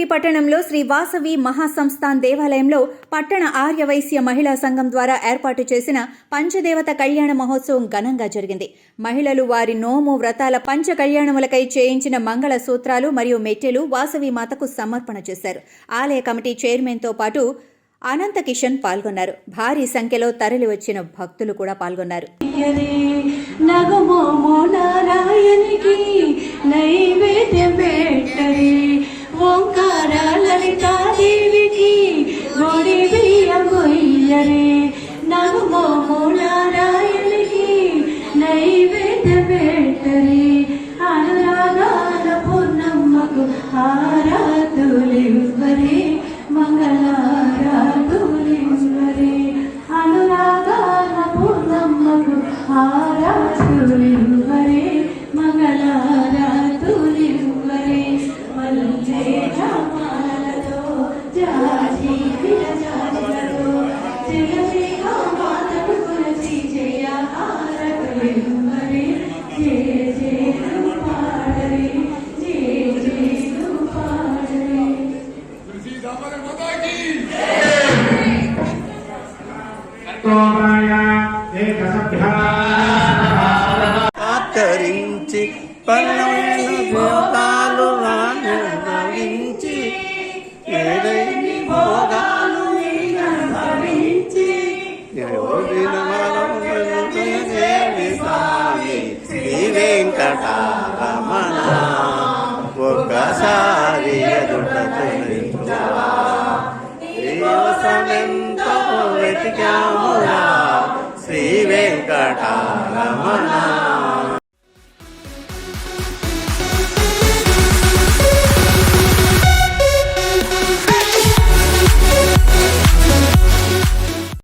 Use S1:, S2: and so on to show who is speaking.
S1: రంగారెడ్డి పట్టణంలో శ్రీ వాసవి మహాసంస్థాన్ దేవాలయంలో పట్టణ ఆర్యవైశ్య మహిళా సంఘం ద్వారా ఏర్పాటు చేసిన పంచదేవత కళ్యాణ మహోత్సవం ఘనంగా జరిగింది. మహిళలు వారి నోము వ్రతాల పంచ కళ్యాణములకై చేయించిన మంగళ సూత్రాలు మరియు మెట్టెలు వాసవి మాతకు సమర్పణ చేశారు. ఆలయ కమిటీ చైర్మన్తో పాటు అనంత కిషన్ పాల్గొన్నారు. భారీ సంఖ్యలో తరలి వచ్చిన భక్తులు కూడా పాల్గొన్నారు.
S2: ఆచరించి పల్లెల భోగాలు అనుభవించి ఏదైనా భోగాలు అనుభవించి స్వామి శ్రీ వెంకటరమణ ఒక్కసారి ఎదుట వెతికామురా శ్రీ వెంకటరమణ.